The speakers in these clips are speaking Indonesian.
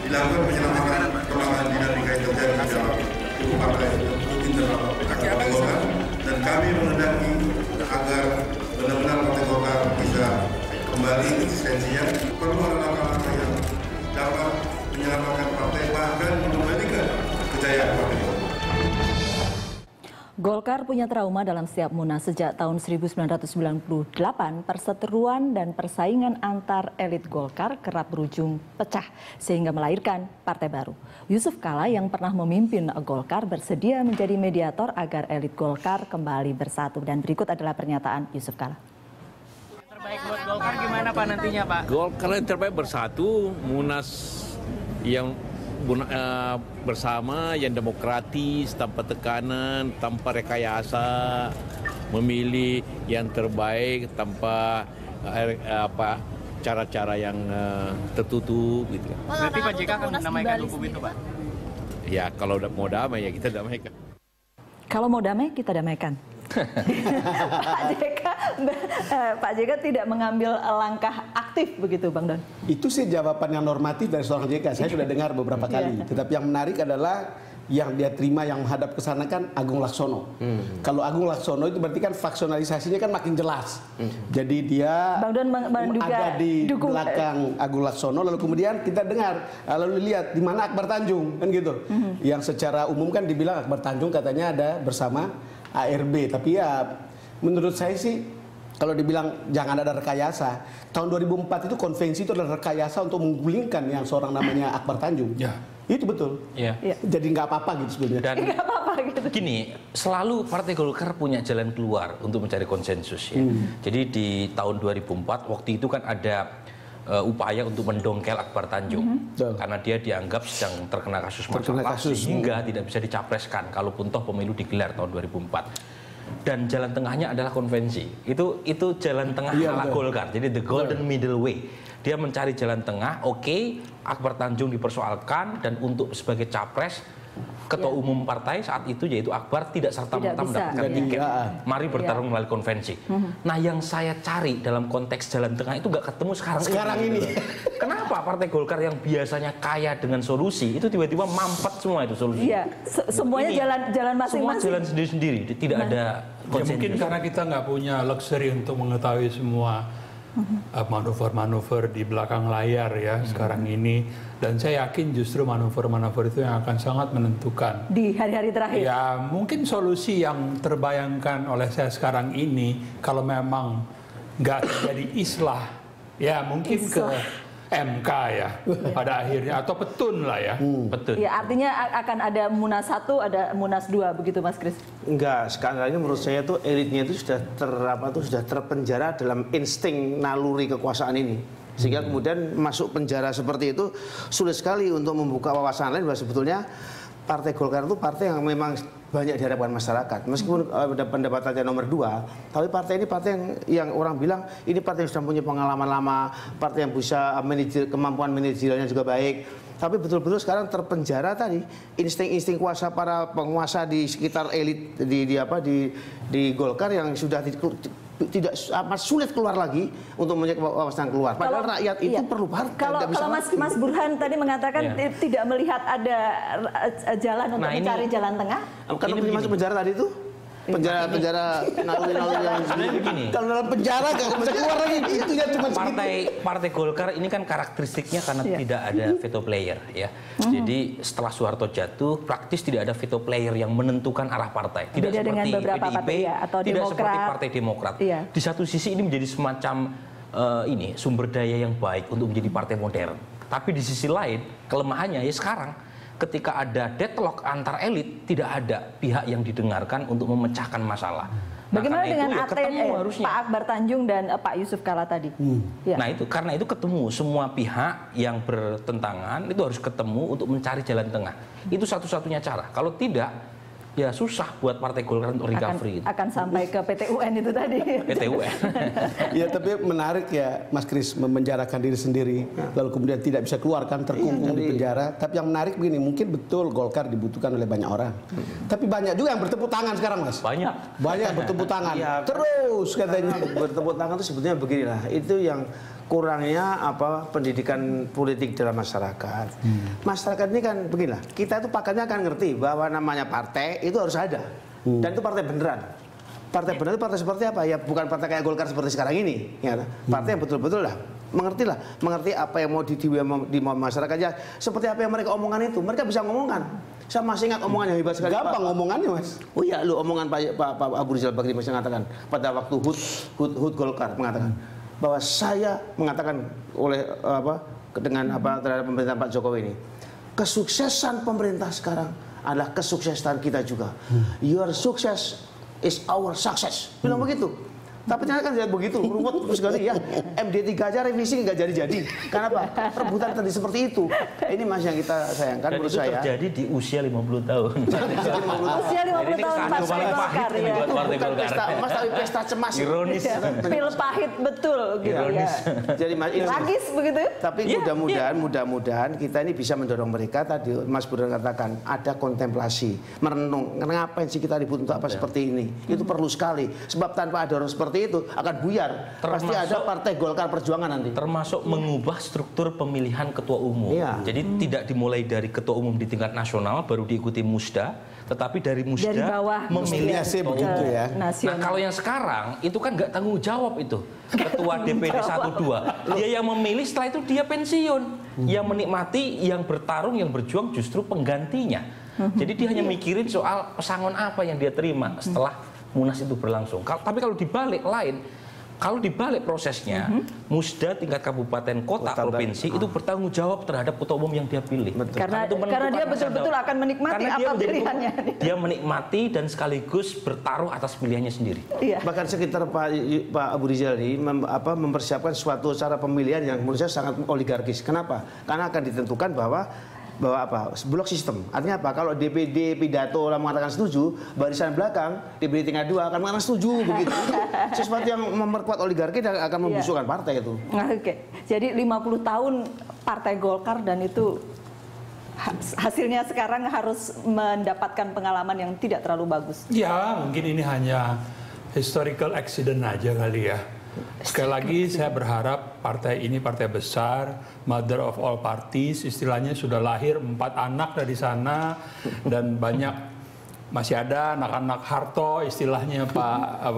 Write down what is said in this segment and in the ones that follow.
dilakukan penyelamatan kembangan dinamika yang terjadi di dalam tubuh partai internal Partai Golkar, dan kami menghendaki agar benar-benar Partai Golkar bisa kembali eksistensinya. Perlu ada langkah-langkah yang dapat menyelamatkan partai, bahkan mengembalikan kejayaan partai Golkar. Golkar punya trauma dalam setiap Munas sejak tahun 1998. Perseteruan dan persaingan antar elit Golkar kerap berujung pecah sehingga melahirkan partai baru. Yusuf Kala yang pernah memimpin Golkar bersedia menjadi mediator agar elit Golkar kembali bersatu. Dan berikut adalah pernyataan Yusuf Kala. Yang terbaik buat Golkar gimana Pak nantinya Pak? Golkar yang terbaik bersatu, Munas yang bersama, yang demokratis, tanpa tekanan, tanpa rekayasa, memilih yang terbaik tanpa cara-cara yang tertutup gitu. Berarti Pak JK akan menamaikan hukum itu Pak? Ya kalau mau damai ya kita damaikan. Kalau mau damai kita damaikan. Pak JK tidak mengambil langkah aktif begitu Bang Don? Itu sih jawaban yang normatif dari seorang JK. Saya sudah dengar beberapa kali. Tetapi yang menarik adalah yang dia terima yang menghadap ke sana kan Agung Laksono. Kalau Agung Laksono itu berarti kan faksionalisasinya kan makin jelas. Jadi dia Bang Don ada di belakang Agung Laksono, lalu kemudian kita dengar, lalu lihat di mana Akbar Tanjung kan gitu. Yang secara umum kan dibilang Akbar Tanjung katanya ada bersama ARB, tapi ya menurut saya sih kalau dibilang jangan ada rekayasa, tahun 2004 itu konvensi itu adalah rekayasa untuk menggulingkan yang seorang namanya Akbar Tanjung. Ya. Itu betul. Ya. Jadi nggak apa-apa gitu sebenarnya. Dan nggak apa-apa gitu. Gini, selalu Partai Golkar punya jalan keluar untuk mencari konsensus ya. Jadi di tahun 2004 waktu itu kan ada upaya untuk mendongkel Akbar Tanjung karena dia dianggap sedang terkena kasus masalah sehingga tidak bisa dicapreskan kalaupun toh pemilu digelar tahun 2004. Dan jalan tengahnya adalah konvensi. Itu jalan tengah ala Golkar. Jadi the golden middle way. Dia mencari jalan tengah. Oke, Akbar Tanjung dipersoalkan dan untuk sebagai capres ketua umum partai saat itu yaitu Akbar tidak serta-merta mendapatkan tiket. Mari bertarung melalui konvensi. Nah, yang saya cari dalam konteks jalan tengah itu nggak ketemu sekarang ini. Kenapa Partai Golkar yang biasanya kaya dengan solusi itu tiba-tiba mampet semua itu solusi? Iya, semuanya jalan masing-masing. Semua jalan sendiri-sendiri, tidak ada konsensus. Ya, mungkin karena kita nggak punya luxury untuk mengetahui semua manuver-manuver di belakang layar ya sekarang ini, dan saya yakin justru manuver-manuver itu yang akan sangat menentukan di hari-hari terakhir. Ya mungkin solusi yang terbayangkan oleh saya sekarang ini kalau memang nggak terjadi islah ya mungkin ke MK ya pada akhirnya, atau petun lah ya. Petun. Ya, artinya akan ada Munas 1, ada Munas 2 begitu Mas Kris? Enggak, sekarang ini menurut saya tuh elitnya itu sudah sudah terpenjara dalam insting naluri kekuasaan ini. Sehingga kemudian masuk penjara seperti itu sulit sekali untuk membuka wawasan lain bahwa sebetulnya Partai Golkar itu partai yang memang banyak diharapkan masyarakat. Meskipun pendapatannya nomor 2, tapi partai ini partai yang orang bilang ini partai yang sudah punya pengalaman lama, partai yang bisa kemampuan manajerialnya juga baik. Tapi betul-betul sekarang terpenjara tadi insting-insting kuasa para penguasa di sekitar elit di Golkar yang sudah tidak amat sulit keluar lagi untuk mencari wawasan keluar. Padahal rakyat itu perlu partai. Kalau Mas Burhan tadi mengatakan tidak melihat ada jalan untuk mencari jalan tengah. Karena masuk penjara tadi itu penjara naluri yang begini. Kalau dalam penjara gak bisa keluar lagi, itu ya cuma Partai Golkar ini kan karakteristiknya karena tidak ada veto player ya. Jadi setelah Soeharto jatuh praktis tidak ada veto player yang menentukan arah partai. Tidak seperti PDIP atau tidak Demokrat. seperti Partai Demokrat. Di satu sisi ini menjadi semacam sumber daya yang baik untuk menjadi partai modern. Tapi di sisi lain kelemahannya ya sekarang ketika ada deadlock antar elit, tidak ada pihak yang didengarkan untuk memecahkan masalah. Bagaimana dengan Pak Akbar Tanjung dan Pak Yusuf Kala tadi? Nah itu karena itu ketemu semua pihak yang bertentangan itu harus ketemu untuk mencari jalan tengah. Itu satu-satunya cara. Kalau tidak, ya susah buat Partai Golkar untuk recovery. Akan sampai ke PT UN itu tadi. PT UN. Ya tapi menarik ya Mas Kris memenjarakan diri sendiri, lalu kemudian tidak bisa keluar kan terkungkung di penjara. Tapi yang menarik begini, mungkin betul Golkar dibutuhkan oleh banyak orang. Tapi banyak juga yang bertepuk tangan sekarang Mas. Banyak yang bertepuk tangan. Terus katanya bertepuk tangan itu sebetulnya beginilah. Itu yang kurangnya pendidikan politik dalam masyarakat. Masyarakat ini kan beginilah, kita itu pakatnya kan ngerti bahwa namanya partai itu harus ada. Dan itu partai beneran. Partai beneran itu partai seperti apa? Ya bukan partai kayak Golkar seperti sekarang ini. Ya, partai yang betul-betul lah mengerti apa yang mau di masyarakat ya. Seperti apa yang mereka omongan itu, mereka bisa ngomongkan. Saya masih ingat omongan yang hebat sekali. Gampang omongannya, Mas. Oh iya, lu omongan Pak Abu Rizal Bakri masih mengatakan pada waktu HUT Golkar mengatakan bahwa saya mengatakan terhadap pemerintahan Pak Jokowi ini, kesuksesan pemerintah sekarang adalah kesuksesan kita juga. Your success is our success. Bilang begitu. Tapi ternyata kan tidak begitu, ruwet sekali ya. MD3 aja revisi nggak jadi-jadi. Kenapa? Rebutan tadi seperti itu. Ini Mas yang kita sayangkan menurut saya. Dan itu terjadi di usia 50 tahun. Usia 50 tahun Partai Golkar ya. Bukan pesta emas tapi pesta cemas. Ironis. Pil pahit betul gitu ya. Jadi Mas ini tragis begitu. Tapi mudah-mudahan kita ini bisa mendorong mereka tadi Mas Burhan katakan ada kontemplasi, merenung. Ngapain sih kita ribut untuk apa seperti ini? Itu perlu sekali. Sebab tanpa ada orang seperti itu akan buyar. Pasti ada Partai Golkar Perjuangan nanti. Termasuk mengubah struktur pemilihan ketua umum. Iya. Jadi tidak dimulai dari ketua umum di tingkat nasional baru diikuti Musda, tetapi dari Musda dari bawah memilih begitu ya. Nah kalau yang sekarang itu kan nggak tanggung jawab itu. Ketua DPD 1-2 dia yang memilih, setelah itu dia pensiun. Yang menikmati, yang bertarung, yang berjuang justru penggantinya. Jadi dia hanya mikirin soal pesangon apa yang dia terima setelah Munas itu berlangsung. Tapi kalau dibalik prosesnya, Musda tingkat kabupaten, kota, provinsi itu bertanggung jawab terhadap ketua umum yang dia pilih. Karena dia betul-betul akan menikmati apa pilihannya. Dia menikmati dan sekaligus bertaruh atas pilihannya sendiri. Iya. Bahkan sekitar Pak Abu Rizal ini mempersiapkan suatu cara pemilihan yang menurut saya sangat oligarkis. Kenapa? Karena akan ditentukan bahwa blok sistem. Artinya apa? Kalau DPD pidato orang mengatakan setuju, barisan belakang DPD tingkat 2 akan mengatakan setuju begitu. Sesuatu yang memperkuat oligarki dan akan membusukkan partai itu. Oke. Jadi 50 tahun Partai Golkar dan itu hasilnya sekarang harus mendapatkan pengalaman yang tidak terlalu bagus. Ya, mungkin ini hanya historical accident aja kali ya. Sekali lagi saya berharap partai ini partai besar, mother of all parties, istilahnya sudah lahir 4 anak dari sana dan banyak masih ada anak-anak Harto, istilahnya Pak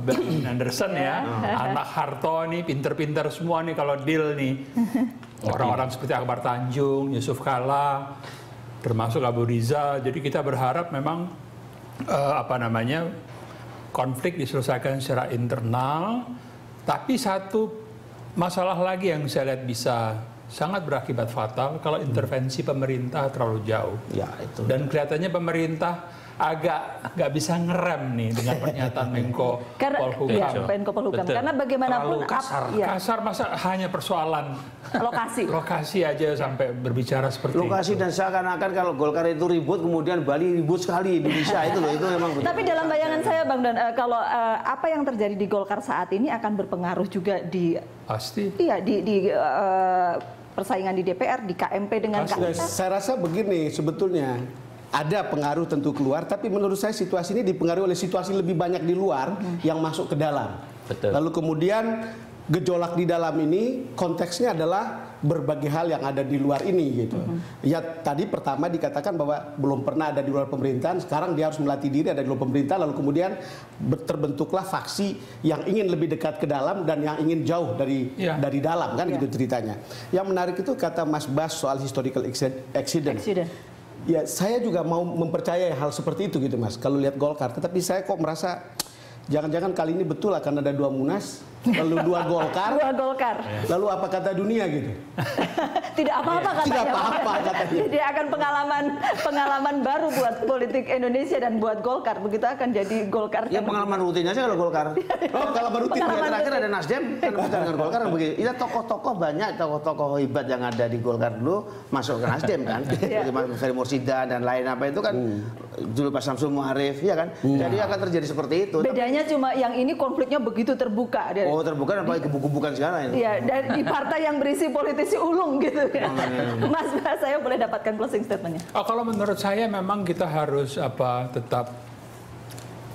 Ben Anderson ya, anak Harto nih pinter-pinter semua nih kalau deal nih, orang-orang seperti Akbar Tanjung, Yusuf Kala, termasuk Abu Rizal. Jadi kita berharap memang konflik diselesaikan secara internal. Tapi satu masalah lagi yang saya lihat bisa sangat berakibat fatal kalau intervensi pemerintah terlalu jauh. Ya, itu. Dan kelihatannya pemerintah agak nggak bisa ngerem nih dengan pernyataan Menko Polhukam. Ya, Menko Polhukam. Karena bagaimanapun kasar masa hanya persoalan lokasi aja sampai berbicara seperti lokasi itu. Dan seakan-akan kalau Golkar itu ribut kemudian Bali ribut sekali Indonesia itu loh, itu memang betul. Tapi dalam bayangan saya Bang Dan, kalau apa yang terjadi di Golkar saat ini akan berpengaruh juga di persaingan di DPR, di KMP dengan KMP. Saya rasa begini sebetulnya. Ada pengaruh tentu keluar, tapi menurut saya situasi ini dipengaruhi oleh situasi lebih banyak di luar yang masuk ke dalam. Betul. Lalu kemudian gejolak di dalam ini konteksnya adalah berbagai hal yang ada di luar ini gitu. Ya tadi pertama dikatakan bahwa belum pernah ada di luar pemerintahan, sekarang dia harus melatih diri ada di luar pemerintah, lalu kemudian terbentuklah faksi yang ingin lebih dekat ke dalam dan yang ingin jauh dari dalam kan gitu ceritanya. Yang menarik itu kata Mas Bas soal historical accident. Ya, saya juga mau mempercayai hal seperti itu gitu Mas. Kalau lihat Golkar, tetapi saya kok merasa jangan-jangan kali ini betul akan ada 2 Munas, lalu 2 Golkar. 2 Golkar. Lalu apa kata dunia gitu? Tidak apa-apa katanya. Tidak apa-apa katanya. Dia akan pengalaman baru buat politik Indonesia dan buat Golkar. Begitu akan jadi Golkar. Ya pengalaman rutin aja kalau Golkar. Pengalaman rutin. Terakhir ada Nasdem kan dengan Golkar begitu. Iya tokoh-tokoh banyak tokoh hebat yang ada di Golkar dulu masuk ke Nasdem kan. Seperti Mas Ferry Mursida dan lain apa itu kan dulu Pak Samsul Muarif ya kan. Jadi akan terjadi seperti itu. Bedanya cuma yang ini konfliknya begitu terbuka. Oh terbuka dan paling gebuk-gebukan sekarang itu. Iya, di partai yang berisi politisi ulung gitu ya. Mas, saya boleh dapatkan closing statementnya. Kalau menurut saya memang kita harus tetap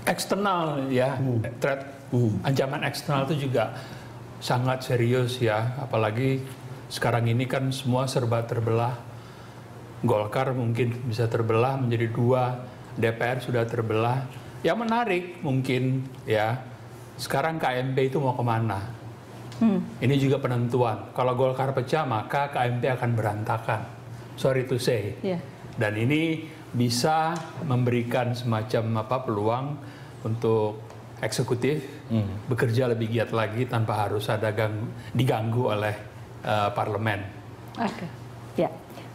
eksternal ya, threat ancaman eksternal itu juga sangat serius ya, apalagi sekarang ini kan semua serba terbelah. Golkar mungkin bisa terbelah menjadi 2, DPR sudah terbelah. Yang menarik mungkin ya, sekarang KMP itu mau kemana? Ini juga penentuan. Kalau Golkar pecah, maka KMP akan berantakan. Sorry to say. Dan ini bisa memberikan semacam peluang untuk eksekutif bekerja lebih giat lagi tanpa harus ada diganggu oleh parlemen. Oke. Ya,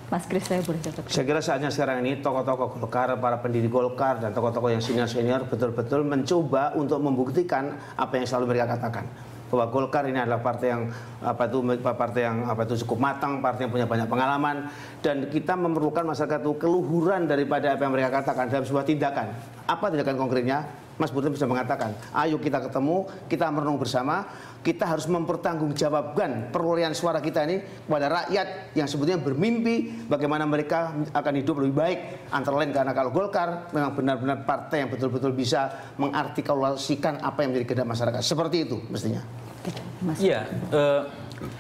Mas Kris, saya boleh jawab. Saya kira saatnya sekarang ini tokoh-tokoh Golkar, para pendiri Golkar dan tokoh-tokoh yang senior-senior betul-betul mencoba untuk membuktikan apa yang selalu mereka katakan, bahwa Golkar ini adalah partai yang cukup matang, partai yang punya banyak pengalaman, dan kita memerlukan masyarakat itu keluhuran daripada apa yang mereka katakan dalam sebuah tindakan. Apa tindakan konkretnya? Mas Burhan bisa mengatakan, ayo kita ketemu, kita merenung bersama, kita harus mempertanggungjawabkan perolehan suara kita ini kepada rakyat yang sebetulnya bermimpi bagaimana mereka akan hidup lebih baik. Antara lain karena kalau Golkar memang benar-benar partai yang betul-betul bisa mengartikulasikan apa yang menjadi kehendak masyarakat. Seperti itu mestinya. Iya,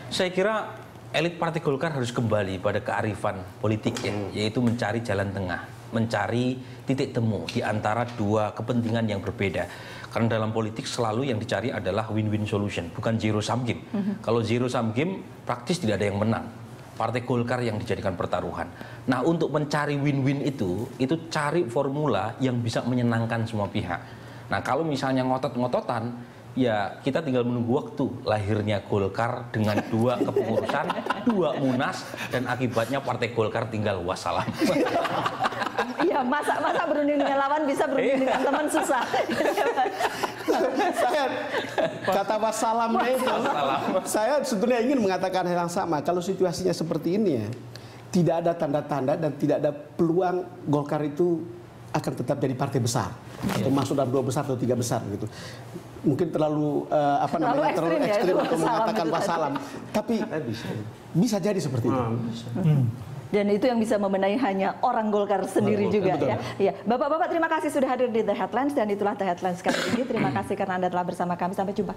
saya kira elit partai Golkar harus kembali pada kearifan politik ya, yaitu mencari jalan tengah, mencari titik temu di antara 2 kepentingan yang berbeda. Karena dalam politik selalu yang dicari adalah win-win solution, bukan zero sum game. Kalau zero sum game praktis tidak ada yang menang. Partai Golkar yang dijadikan pertaruhan. Nah, untuk mencari win-win itu cari formula yang bisa menyenangkan semua pihak. Nah, kalau misalnya ngotot-ngototan, ya kita tinggal menunggu waktu lahirnya Golkar dengan 2 kepengurusan, 2 munas, dan akibatnya partai Golkar tinggal wassalam. Iya, masa berunding dengan lawan bisa berunding dengan teman susah. Saya kata wassalamnya itu, saya sebetulnya ingin mengatakan hal yang sama. Kalau situasinya seperti ini ya, tidak ada tanda-tanda dan tidak ada peluang Golkar itu akan tetap jadi partai besar, atau masuk dalam 2 besar atau 3 besar gitu. Mungkin terlalu terlalu ekstrim untuk mengatakan wassalam, tapi bisa jadi seperti itu. Dan itu yang bisa membenahi hanya orang Golkar sendiri juga ya. Ya. Bapak-bapak terima kasih sudah hadir di The Headlines, dan itulah The Headlines kali ini. Terima kasih karena Anda telah bersama kami. Sampai jumpa.